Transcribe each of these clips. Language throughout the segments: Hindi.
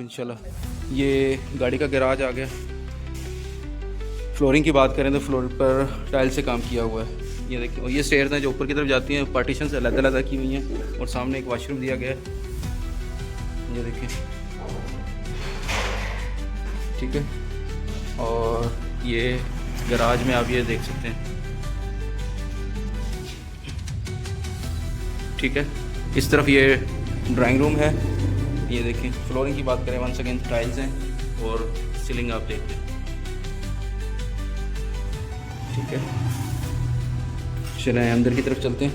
इंशाल्लाह। ये गाड़ी का गैराज आ गया। फ्लोरिंग की बात करें तो फ्लोर पर टाइल से काम किया हुआ है। ये देखिए, और ये स्टेयर्स हैं जो ऊपर की तरफ जाती हैं, पार्टीशन से अलग की हुई हैं, और सामने एक वॉशरूम दिया गया है। ये देखिए, ठीक है। और ये गैराज में आप ये देख सकते हैं, ठीक है। इस तरफ ये ड्राइंग रूम है। ये देखें, फ्लोरिंग की बात करें, वंस अगेन टाइल्स हैं, और सीलिंग आप देख लें, ठीक है। चलें अंदर की तरफ चलते हैं।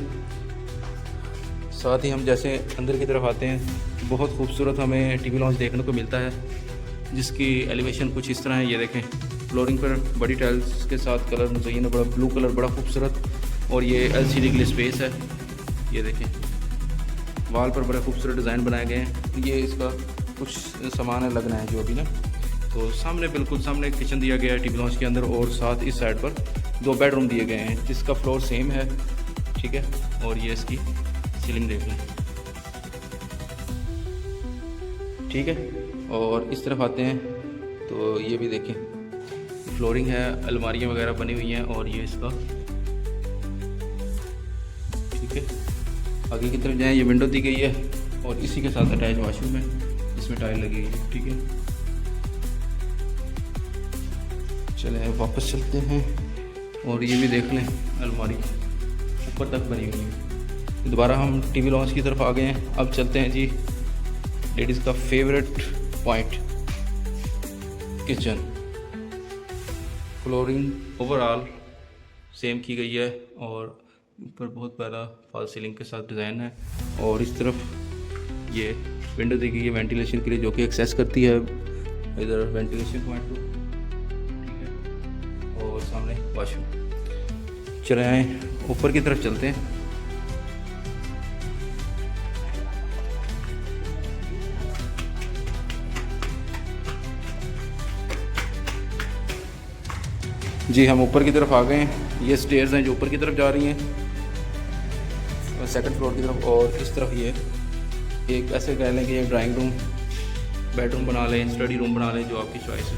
साथ ही हम जैसे अंदर की तरफ आते हैं, बहुत खूबसूरत हमें टीवी लॉन्च देखने को मिलता है, जिसकी एलिवेशन कुछ इस तरह है। ये देखें, फ्लोरिंग पर बड़ी टाइल्स के साथ कलर मुज़य्यन, बड़ा ब्लू कलर, बड़ा खूबसूरत। और ये LCD के लिए स्पेस है। ये देखें, वॉल पर बड़े खूबसूरत डिज़ाइन बनाए गए हैं। ये इसका कुछ सामान है लगना है जो अभी ना, तो सामने बिल्कुल सामने एक किचन दिया गया है टीवी लॉन्च के अंदर, और साथ इस साइड पर 2 बेडरूम दिए गए हैं, जिसका फ्लोर सेम है, ठीक है। और ये इसकी सीलिंग देख लें, ठीक है। और इस तरफ आते हैं तो ये भी देखें, फ्लोरिंग है, अलमारियाँ वगैरह बनी हुई हैं, और ये इसका, ठीक है। आगे की तरफ जाएं, ये विंडो दी गई है, और इसी के साथ अटैच वॉशरूम है, इसमें टाइल लगी हुई है, ठीक है। चलें वापस चलते हैं, और ये भी देख लें, अलमारी ऊपर तक बनी हुई है। दोबारा हम टीवी लॉन्च की तरफ आ गए हैं। अब चलते हैं जी लेडीज़ का favourite point, kitchen. Flooring overall same की गई है, और ऊपर बहुत प्यारा फॉल सीलिंग के साथ डिज़ाइन है। और इस तरफ ये विंडो दी गई है वेंटिलेशन के लिए, जो कि एक्सेस करती है इधर वेंटिलेशन पॉइंट को, ठीक है। और सामने वॉशरूम। चले आए ऊपर की तरफ चलते हैं। जी हम ऊपर की तरफ आ गए हैं। ये स्टेयर्स हैं जो ऊपर की तरफ जा रही हैं, सेकंड फ्लोर की तरफ। और इस तरफ ये एक ऐसे कह लें कि एक ड्राइंग रूम, बेडरूम बना लें, स्टडी रूम बना लें, जो आपकी चॉइस है,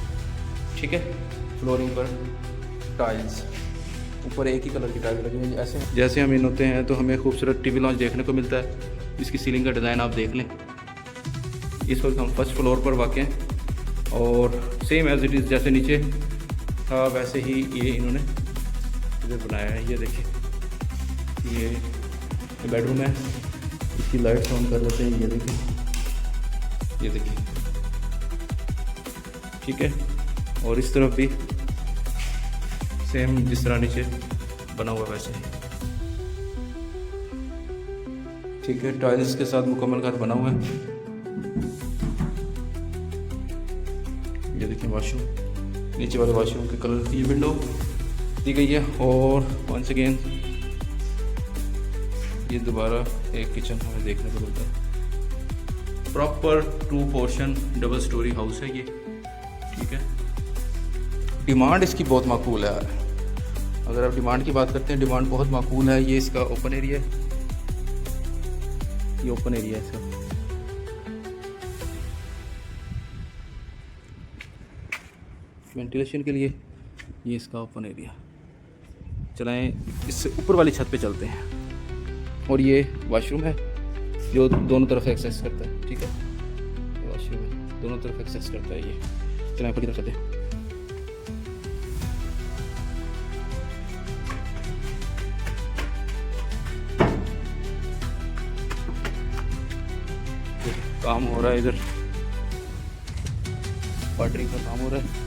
ठीक है। फ्लोरिंग पर टाइल्स, ऊपर एक ही कलर की टाइल्स लगी हुई। ऐसे जैसे हम इन होते हैं तो हमें खूबसूरत टीवी लॉन्च देखने को मिलता है। इसकी सीलिंग का डिज़ाइन आप देख लें। इस वक्त हम फर्स्ट फ्लोर पर वाक़ हैं, और सेम एज इट इज़ जैसे नीचे था वैसे ही ये इन्होंने इधर बनाया है। ये देखिए, ये बेडरूम है। इसकी लाइट्स ऑन कर लेते हैं। ये देखिए, ये देखिए, ठीक है। और इस तरफ भी सेम जिस तरह नीचे बना हुआ वैसे ही, ठीक है। टाइल्स के साथ मुकम्मल घर बना हुआ है। ये देखिए वॉशरूम, नीचे वाले वॉशरूम के कलर की विंडो दी गई है। और वंस अगेन ये दोबारा एक किचन हमें देखने को मिलता है। Proper 2 portion double storey house है ये, ठीक है। डिमांड इसकी बहुत माकूल है यार। अगर आप डिमांड की बात करते हैं, डिमांड बहुत माकूल है। ये इसका ओपन एरिया है, ये ओपन एरिया है इसका। वेंटिलेशन के लिए ये इसका ओपन एरिया। चलाएं इससे ऊपर वाली छत पे चलते हैं, और ये वॉशरूम है जो दोनों तरफ एक्सेस करता है, ठीक है। ये वॉशरूम है, दोनों तरफ एक्सेस करता है ये। चलाएं ऊपर की तरफ चलते हैं। काम हो रहा है इधर, वाटरिंग का काम हो रहा है।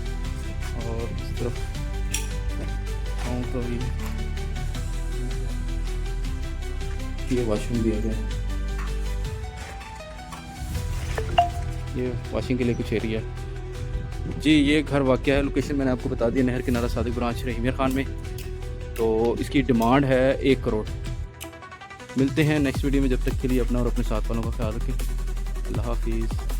और इस तरफ तो ये वॉशरूम दिया गया है। ये वॉशिंग के लिए कुछ एरिया है जी। ये घर वाक़या है, लोकेशन मैंने आपको बता दिया, नहर किनारा सादिक ब्रांच रहीमिया खान में। तो इसकी डिमांड है 1 करोड़। मिलते हैं नेक्स्ट वीडियो में, जब तक के लिए अपना और अपने साथ वालों का ख्याल रखें। अल्लाह हाफिज़।